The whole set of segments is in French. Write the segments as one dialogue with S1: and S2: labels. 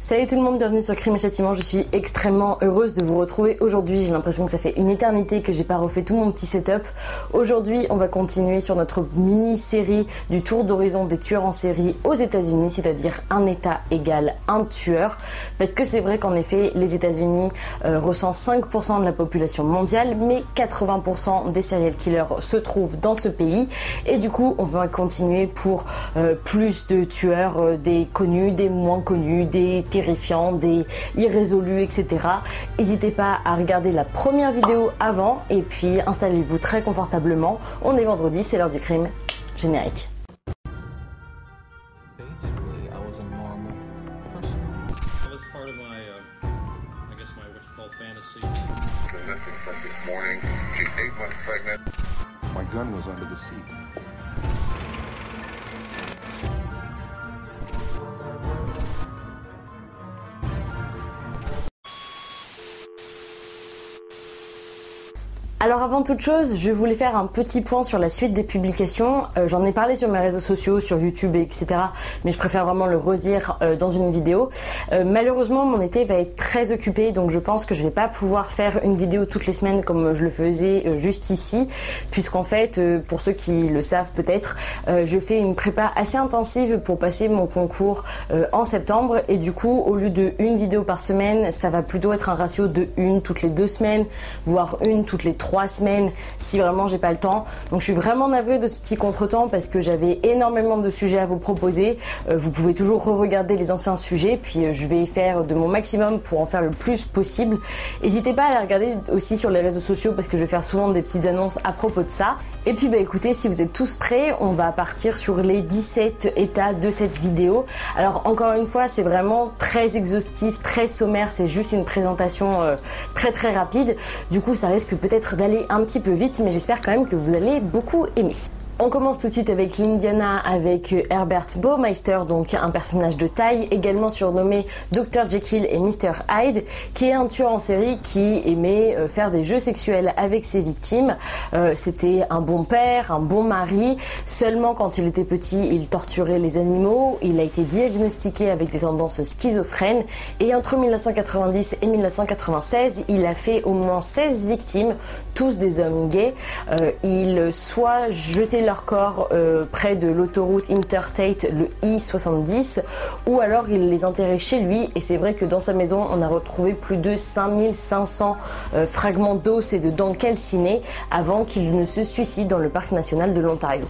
S1: Salut tout le monde, bienvenue sur Crime et Châtiment. Je suis extrêmement heureuse de vous retrouver aujourd'hui. J'ai l'impression que ça fait une éternité que j'ai pas refait tout mon petit setup. Aujourd'hui, on va continuer sur notre mini-série du tour d'horizon des tueurs en série aux États-Unis, c'est-à-dire un État égale un tueur. Parce que c'est vrai qu'en effet, les États-Unis recensent 5% de la population mondiale, mais 80% des serial killers se trouvent dans ce pays. Et du coup, on va continuer pour plus de tueurs, des connus, des moins connus, des terrifiants, des irrésolus, etc. N'hésitez pas à regarder la première vidéo avant et puis installez-vous très confortablement. On est vendredi, c'est l'heure du crime. Générique.
S2: My gun was under the seat.
S1: Alors avant toute chose, je voulais faire un petit point sur la suite des publications. J'en ai parlé sur mes réseaux sociaux, sur YouTube, etc. Mais je préfère vraiment le redire dans une vidéo. Malheureusement, mon été va être très occupé, donc je pense que je vais pas pouvoir faire une vidéo toutes les semaines comme je le faisais jusqu'ici, puisqu'en fait, pour ceux qui le savent peut-être, je fais une prépa assez intensive pour passer mon concours en septembre, et du coup, au lieu de une vidéo par semaine, ça va plutôt être un ratio de une toutes les 2 semaines, voire une toutes les 3 semaines si vraiment j'ai pas le temps. Donc je suis vraiment navrée de ce petit contretemps parce que j'avais énormément de sujets à vous proposer. Vous pouvez toujours re-regarder les anciens sujets, puis je vais faire de mon maximum pour en faire le plus possible. N'hésitez pas à les regarder aussi sur les réseaux sociaux parce que je vais faire souvent des petites annonces à propos de ça. Et puis écoutez, si vous êtes tous prêts, on va partir sur les 17 états de cette vidéo. Alors encore une fois, c'est vraiment très exhaustif, très sommaire, c'est juste une présentation très rapide. Du coup, ça risque peut-être d'aller un petit peu vite, mais j'espère quand même que vous allez beaucoup aimer. On commence tout de suite avec l'Indiana, avec Herbert Baumeister, donc un personnage de taille, également surnommé Dr. Jekyll et Mr. Hyde, qui est un tueur en série qui aimait faire des jeux sexuels avec ses victimes. C'était un bon père, un bon mari. Seulement quand il était petit, il torturait les animaux. Il a été diagnostiqué avec des tendances schizophrènes. Et entre 1990 et 1996, il a fait au moins 16 victimes, tous des hommes gays. Il soit jeté leur corps près de l'autoroute Interstate, le I-70, ou alors il les enterrait chez lui. Et c'est vrai que dans sa maison, on a retrouvé plus de 5500 fragments d'os et de dents calcinées avant qu'il ne se suicide dans le parc national de l'Ontario.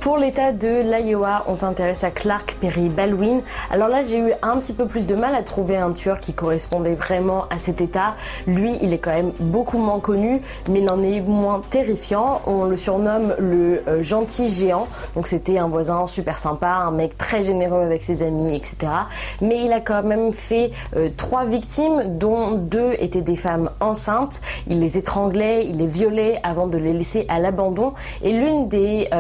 S1: Pour l'état de l'Iowa, on s'intéresse à Clark Perry Baldwin. Alors là, j'ai eu un petit peu plus de mal à trouver un tueur qui correspondait vraiment à cet état. Lui, il est quand même beaucoup moins connu, mais il en est moins terrifiant. On le surnomme le gentil géant. Donc c'était un voisin super sympa, un mec très généreux avec ses amis, etc. Mais il a quand même fait 3 victimes, dont 2 étaient des femmes enceintes. Il les étranglait, il les violait avant de les laisser à l'abandon. Et l'une des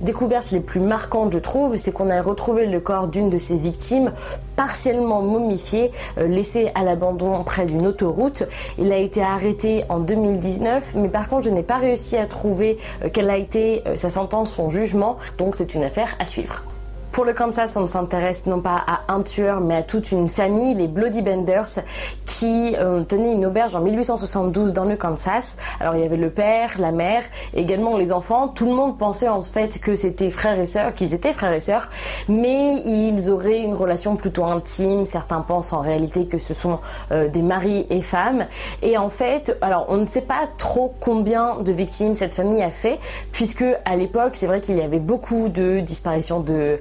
S1: découvertes les plus marquantes, je trouve, c'est qu'on a retrouvé le corps d'une de ses victimes partiellement momifié, laissé à l'abandon près d'une autoroute. Il a été arrêté en 2019, mais par contre je n'ai pas réussi à trouver quelle a été sa sentence, son jugement, donc c'est une affaire à suivre. Pour le Kansas, on s'intéresse non pas à un tueur, mais à toute une famille, les Bloody Benders, qui tenaient une auberge en 1872 dans le Kansas. Alors il y avait le père, la mère, et également les enfants. Tout le monde pensait en fait que c'était frères et sœurs, qu'ils étaient frères et sœurs, mais ils auraient une relation plutôt intime. Certains pensent en réalité que ce sont des maris et femmes. Et en fait, alors on ne sait pas trop combien de victimes cette famille a fait, puisque à l'époque, c'est vrai qu'il y avait beaucoup de disparitions de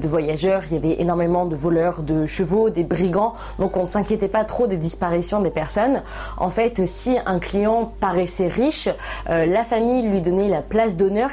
S1: voyageurs, il y avait énormément de voleurs de chevaux, des brigands, donc on ne s'inquiétait pas trop des disparitions des personnes. En fait, si un client paraissait riche, la famille lui donnait la place d'honneur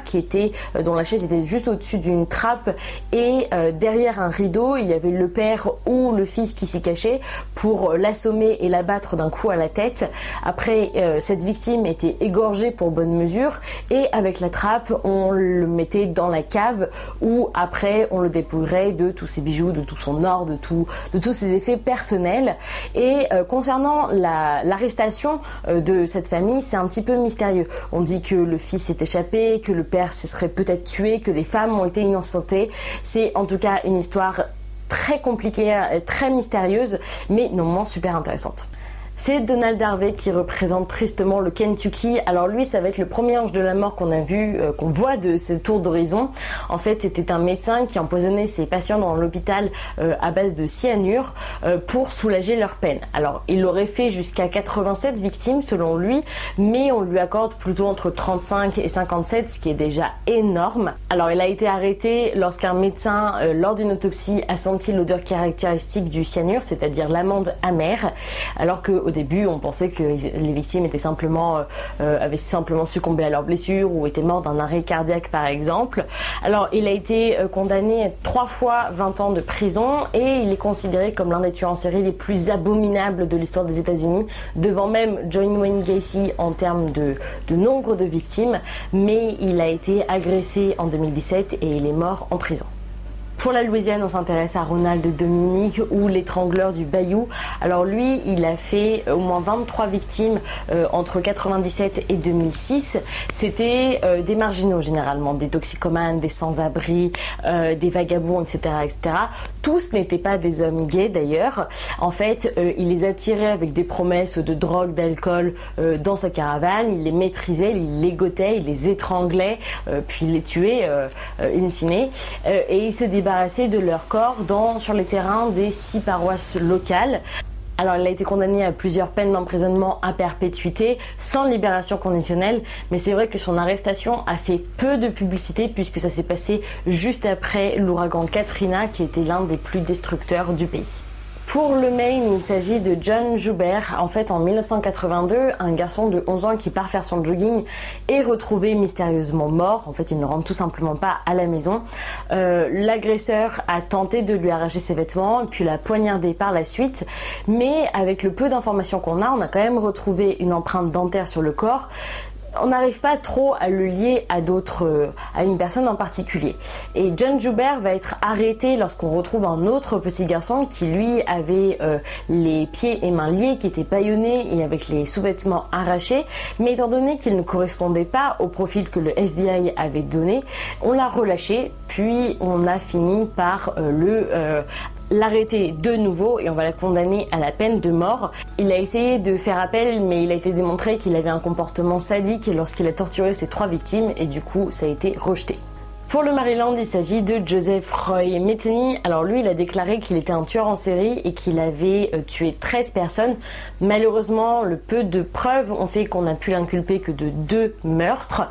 S1: dont la chaise était juste au-dessus d'une trappe, et derrière un rideau, il y avait le père ou le fils qui s'y cachait pour l'assommer et l'abattre d'un coup à la tête. Après, cette victime était égorgée pour bonne mesure, et avec la trappe, on le mettait dans la cave, où après on le dépouillerait de tous ses bijoux, de tout son or, de tous ses effets personnels. Et concernant l'arrestation de cette famille, c'est un petit peu mystérieux. On dit que le fils s'est échappé, que le père se serait peut-être tué, que les femmes ont été innocentées. C'est en tout cas une histoire très compliquée, très mystérieuse, mais néanmoins super intéressante. C'est Donald Harvey qui représente tristement le Kentucky. Alors lui, ça va être le premier ange de la mort qu'on a vu, qu'on voit de ce tour d'horizon. En fait, c'était un médecin qui empoisonnait ses patients dans l'hôpital à base de cyanure pour soulager leur peine. Alors, il aurait fait jusqu'à 87 victimes selon lui, mais on lui accorde plutôt entre 35 et 57, ce qui est déjà énorme. Alors, il a été arrêté lorsqu'un médecin, lors d'une autopsie, a senti l'odeur caractéristique du cyanure, c'est-à-dire l'amande amère, alors que au début, on pensait que les victimes avaient simplement succombé à leurs blessures ou étaient mortes d'un arrêt cardiaque par exemple. Alors, il a été condamné 3 fois 20 ans de prison et il est considéré comme l'un des tueurs en série les plus abominables de l'histoire des États-Unis, devant même John Wayne Gacy en termes de nombre de victimes, mais il a été agressé en 2017 et il est mort en prison. Pour la Louisiane, on s'intéresse à Ronald Dominique ou l'étrangleur du Bayou. Alors lui, il a fait au moins 23 victimes entre 97 et 2006. C'était des marginaux généralement, des toxicomanes, des sans-abri, des vagabonds, etc., etc. Tous n'étaient pas des hommes gays d'ailleurs. En fait, il les attirait avec des promesses de drogue, d'alcool dans sa caravane. Il les maîtrisait, il les ligotait, il les étranglait, puis il les tuait in fine. Et il se débarrassait de leur corps sur les terrains des 6 paroisses locales. Alors, il a été condamné à plusieurs peines d'emprisonnement à perpétuité, sans libération conditionnelle, mais c'est vrai que son arrestation a fait peu de publicité puisque ça s'est passé juste après l'ouragan Katrina, qui était l'un des plus destructeurs du pays. Pour le Maine, il s'agit de John Joubert. En fait, en 1982, un garçon de 11 ans qui part faire son jogging est retrouvé mystérieusement mort. En fait, il ne rentre tout simplement pas à la maison. L'agresseur a tenté de lui arracher ses vêtements et puis l'a poignardé par la suite. Mais avec le peu d'informations qu'on a, on a quand même retrouvé une empreinte dentaire sur le corps. On n'arrive pas trop à le lier à une personne en particulier. Et John Joubert va être arrêté lorsqu'on retrouve un autre petit garçon qui lui avait les pieds et mains liés, qui était bâillonné et avec les sous-vêtements arrachés. Mais étant donné qu'il ne correspondait pas au profil que le FBI avait donné, on l'a relâché, puis on a fini par l'arrêter de nouveau et on va la condamner à la peine de mort. Il a essayé de faire appel, mais il a été démontré qu'il avait un comportement sadique lorsqu'il a torturé ses 3 victimes et du coup ça a été rejeté. Pour le Maryland, il s'agit de Joseph Roy Metheny. Alors lui, il a déclaré qu'il était un tueur en série et qu'il avait tué 13 personnes. Malheureusement, le peu de preuves ont fait qu'on n'a pu l'inculper que de 2 meurtres.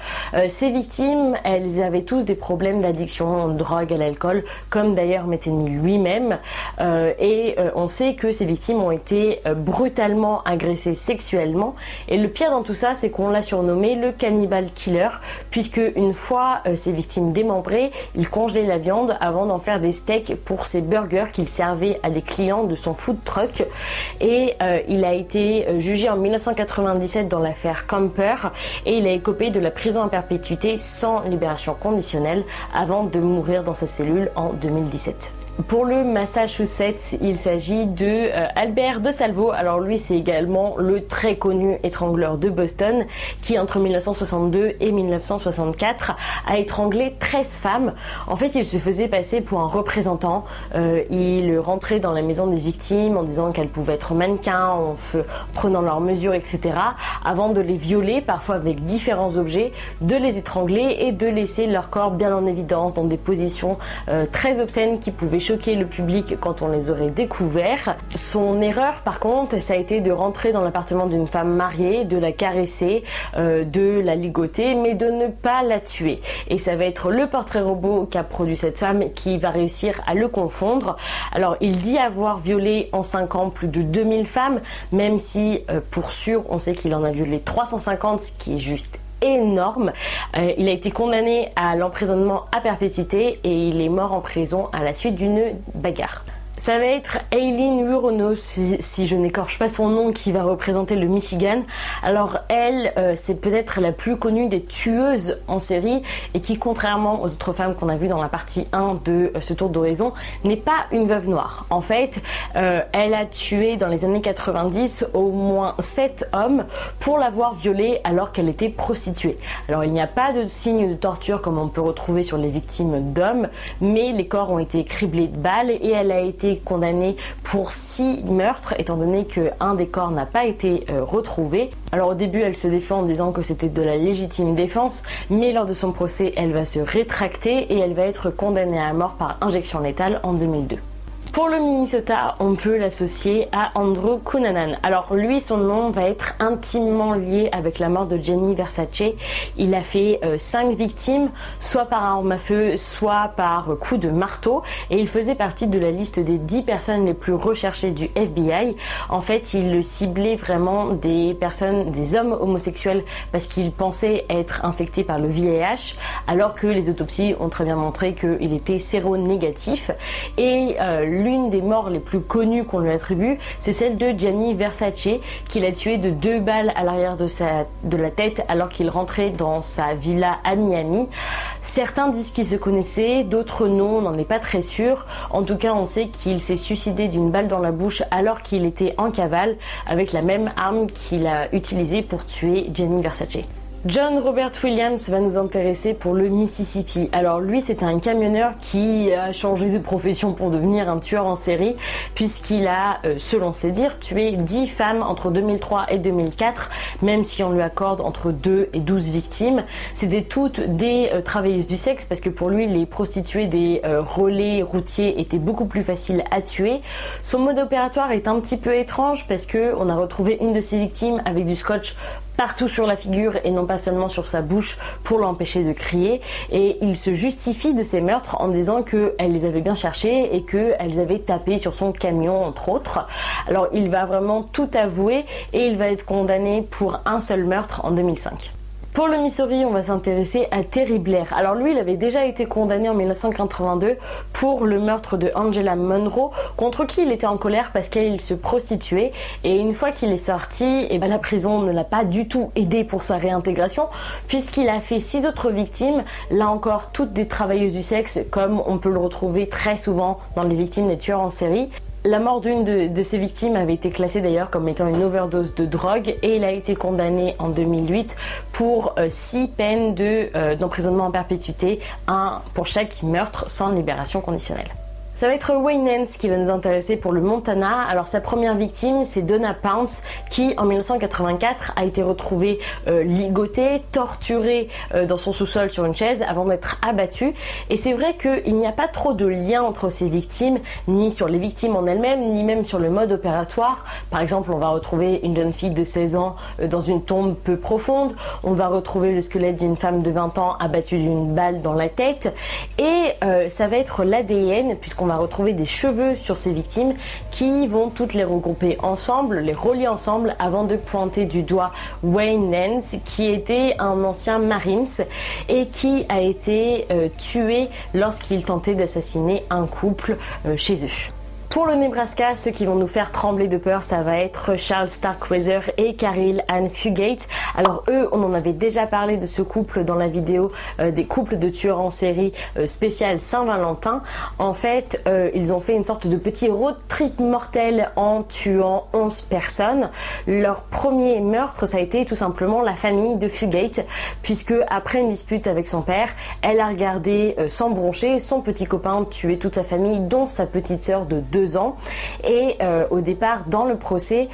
S1: Ces victimes, elles avaient tous des problèmes d'addiction, de drogue, à l'alcool, comme d'ailleurs Metheny lui-même. On sait que ces victimes ont été brutalement agressées sexuellement. Et le pire dans tout ça, c'est qu'on l'a surnommé le cannibal killer, puisque une fois ces victimes démembrées, il congelait la viande avant d'en faire des steaks pour ses burgers qu'il servait à des clients de son food truck. Et il a été jugé en 1997 dans l'affaire Camper et il a écopé de la prison à perpétuité sans libération conditionnelle avant de mourir dans sa cellule en 2017. Pour le Massachusetts, il s'agit de Albert DeSalvo. Alors lui, c'est également le très connu étrangleur de Boston qui, entre 1962 et 1964, a étranglé 13 femmes. En fait, il se faisait passer pour un représentant. Il rentrait dans la maison des victimes en disant qu'elles pouvaient être mannequins, en prenant leurs mesures, etc. avant de les violer, parfois avec différents objets, de les étrangler et de laisser leur corps bien en évidence dans des positions très obscènes qui pouvaient choquer le public quand on les aurait découverts. Son erreur par contre, ça a été de rentrer dans l'appartement d'une femme mariée, de la caresser, de la ligoter, mais de ne pas la tuer. Et ça va être le portrait robot qu'a produit cette femme qui va réussir à le confondre. Alors il dit avoir violé en 5 ans plus de 2000 femmes, même si pour sûr on sait qu'il en a violé 350, ce qui est juste énorme. Il a été condamné à l'emprisonnement à perpétuité et il est mort en prison à la suite d'une bagarre. Ça va être Aileen Wuornos, si je n'écorche pas son nom, qui va représenter le Michigan. Alors elle, c'est peut-être la plus connue des tueuses en série et qui, contrairement aux autres femmes qu'on a vues dans la partie 1 de ce tour d'horizon, n'est pas une veuve noire. En fait, elle a tué dans les années 90 au moins 7 hommes pour l'avoir violée alors qu'elle était prostituée. Alors il n'y a pas de signe de torture comme on peut retrouver sur les victimes d'hommes, mais les corps ont été criblés de balles et elle a été condamnée pour 6 meurtres étant donné qu'un des corps n'a pas été retrouvé. Alors au début elle se défend en disant que c'était de la légitime défense, mais lors de son procès elle va se rétracter et elle va être condamnée à mort par injection létale en 2002. Pour le Minnesota, on peut l'associer à Andrew Cunanan. Alors lui, son nom va être intimement lié avec la mort de Gianni Versace. Il a fait 5 victimes, soit par arme à feu, soit par coup de marteau. Et il faisait partie de la liste des 10 personnes les plus recherchées du FBI. En fait, il ciblait vraiment des personnes, des hommes homosexuels, parce qu'il pensait être infecté par le VIH, alors que les autopsies ont très bien montré qu'il était séronégatif. Et l'une des morts les plus connues qu'on lui attribue, c'est celle de Gianni Versace, qu'il a tué de 2 balles à l'arrière de la tête alors qu'il rentrait dans sa villa à Miami. Certains disent qu'ils se connaissaient, d'autres non, on n'en est pas très sûr. En tout cas, on sait qu'il s'est suicidé d'une balle dans la bouche alors qu'il était en cavale avec la même arme qu'il a utilisée pour tuer Gianni Versace. John Robert Williams va nous intéresser pour le Mississippi. Alors lui, c'est un camionneur qui a changé de profession pour devenir un tueur en série, puisqu'il a, selon ses dires, tué 10 femmes entre 2003 et 2004, même si on lui accorde entre 2 et 12 victimes. C'était toutes des travailleuses du sexe, parce que pour lui, les prostituées des relais routiers étaient beaucoup plus faciles à tuer. Son mode opératoire est un petit peu étrange, parce que on a retrouvé une de ses victimes avec du scotch partout sur la figure et non pas seulement sur sa bouche pour l'empêcher de crier, et il se justifie de ces meurtres en disant qu'elle les avait bien cherchés et qu'elles avaient tapé sur son camion entre autres. Alors il va vraiment tout avouer et il va être condamné pour un seul meurtre en 2005. Pour le Missouri, on va s'intéresser à Terry Blair. Alors lui, il avait déjà été condamné en 1982 pour le meurtre de Angela Monroe, contre qui il était en colère parce qu'elle se prostituait. Et une fois qu'il est sorti, la prison ne l'a pas du tout aidé pour sa réintégration, puisqu'il a fait 6 autres victimes, là encore toutes des travailleuses du sexe, comme on peut le retrouver très souvent dans les victimes des tueurs en série. La mort d'une de ses victimes avait été classée d'ailleurs comme étant une overdose de drogue et il a été condamné en 2008 pour 6 peines d'emprisonnement en perpétuité, 1 pour chaque meurtre sans libération conditionnelle. Ça va être Wayne Nance qui va nous intéresser pour le Montana. Alors sa première victime, c'est Donna Pounce, qui en 1984 a été retrouvée ligotée, torturée dans son sous-sol sur une chaise avant d'être abattue. Et c'est vrai qu'il n'y a pas trop de lien entre ces victimes, ni sur les victimes en elles-mêmes, ni même sur le mode opératoire. Par exemple, on va retrouver une jeune fille de 16 ans dans une tombe peu profonde. On va retrouver le squelette d'une femme de 20 ans abattue d'une balle dans la tête. Et ça va être l'ADN, puisqu'on va retrouver des cheveux sur ces victimes qui vont toutes les regrouper ensemble, les relier ensemble avant de pointer du doigt Wayne Nance, qui était un ancien Marines et qui a été tué lorsqu'il tentait d'assassiner un couple chez eux. Pour le Nebraska, ceux qui vont nous faire trembler de peur, ça va être Charles Starkweather et Caril Ann Fugate. Alors eux, on en avait déjà parlé de ce couple dans la vidéo des couples de tueurs en série spécial Saint-Valentin. En fait, ils ont fait une sorte de petit road trip mortel en tuant 11 personnes. Leur premier meurtre, ça a été tout simplement la famille de Fugate, puisque après une dispute avec son père, elle a regardé sans broncher son petit copain tuer toute sa famille, dont sa petite sœur de 2 ans. Et au départ, dans le procès,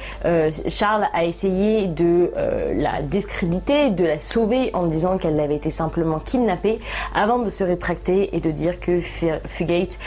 S1: Charles a essayé de la discréditer, de la sauver en disant qu'elle avait été simplement kidnappée, avant de se rétracter et de dire que Fugate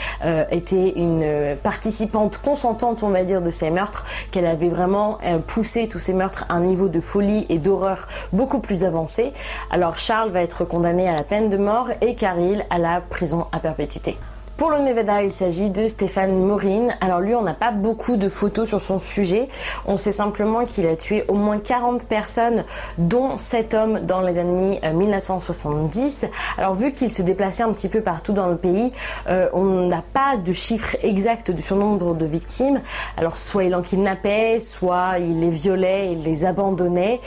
S1: était une participante consentante, on va dire, de ces meurtres, qu'elle avait vraiment poussé tous ces meurtres à un niveau de folie et d'horreur beaucoup plus avancé. Alors Charles va être condamné à la peine de mort et Caril à la prison à perpétuité. Pour le Nevada, il s'agit de Stephen Maureen. Alors lui, on n'a pas beaucoup de photos sur son sujet. On sait simplement qu'il a tué au moins 40 personnes, dont 7 hommes dans les années 1970. Alors vu qu'il se déplaçait un petit peu partout dans le pays, on n'a pas de chiffre exact de son nombre de victimes. Alors soit il en kidnappait, soit il les violait, il les abandonnait.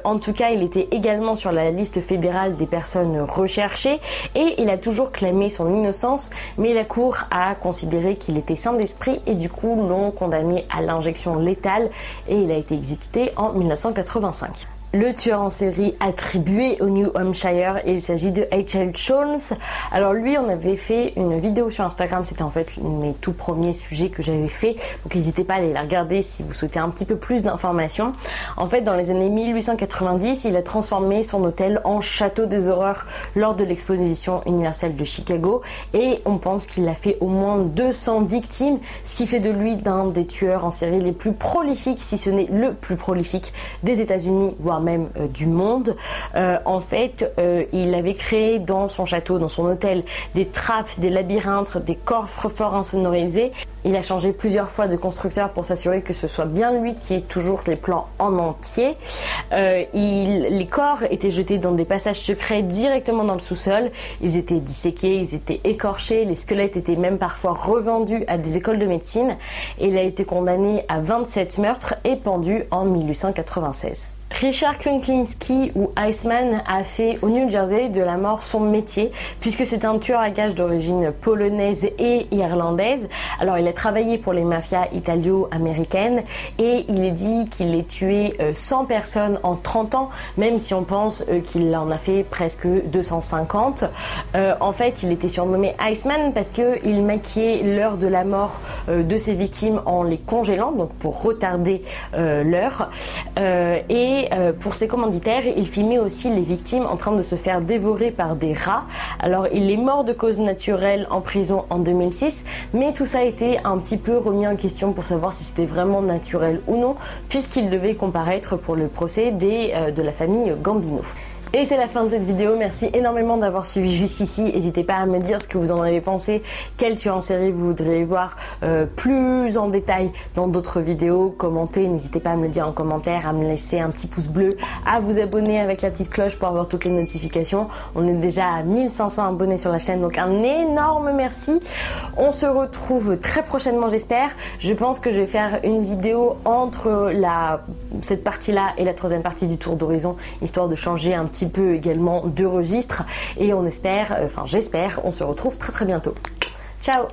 S1: En tout cas, il était également sur la liste fédérale des personnes recherchées et il a toujours clamé son innocence. Mais la cour a considéré qu'il était sain d'esprit et du coup l'ont condamné à l'injection létale et il a été exécuté en 1985. Le tueur en série attribué au New Hampshire, et il s'agit de H.L. Jones. Alors lui, on avait fait une vidéo sur Instagram, c'était en fait mes tout premiers sujets que j'avais fait, donc n'hésitez pas à aller la regarder si vous souhaitez un petit peu plus d'informations. En fait, dans les années 1890, il a transformé son hôtel en château des horreurs lors de l'exposition universelle de Chicago, et on pense qu'il a fait au moins 200 victimes, ce qui fait de lui l'un des tueurs en série les plus prolifiques, si ce n'est le plus prolifique des États-Unis, voire même du monde. En fait, il avait créé dans son château, dans son hôtel, des trappes, des labyrinthes, des coffres forts insonorisés. Il a changé plusieurs fois de constructeur pour s'assurer que ce soit bien lui qui ait toujours les plans en entier. Les corps étaient jetés dans des passages secrets directement dans le sous-sol. Ils étaient disséqués, ils étaient écorchés, les squelettes étaient même parfois revendus à des écoles de médecine. Et il a été condamné à 27 meurtres et pendu en 1896. Richard Kuklinski ou Iceman a fait au New Jersey de la mort son métier puisque c'est un tueur à gages d'origine polonaise et irlandaise. Alors il a travaillé pour les mafias italo-américaines et il est dit qu'il a tué 100 personnes en 30 ans, même si on pense qu'il en a fait presque 250. En fait, il était surnommé Iceman parce qu'il maquillait l'heure de la mort de ses victimes en les congélant, donc pour retarder l'heure. Et pour ses commanditaires, il filmait aussi les victimes en train de se faire dévorer par des rats. Alors il est mort de cause naturelle en prison en 2006, mais tout ça a été un petit peu remis en question pour savoir si c'était vraiment naturel ou non, puisqu'il devait comparaître pour le procès de la famille Gambino. Et c'est la fin de cette vidéo, merci énormément d'avoir suivi jusqu'ici, n'hésitez pas à me dire ce que vous en avez pensé, quel tueur en série vous voudriez voir plus en détail dans d'autres vidéos, commentez, n'hésitez pas à me le dire en commentaire, à me laisser un petit pouce bleu, à vous abonner avec la petite cloche pour avoir toutes les notifications. On est déjà à 1500 abonnés sur la chaîne, donc un énorme merci. On se retrouve très prochainement j'espère, je pense que je vais faire une vidéo entre cette partie-là et la troisième partie du tour d'horizon, histoire de changer un petit peu également de registre et on espère, j'espère, on se retrouve très bientôt. Ciao!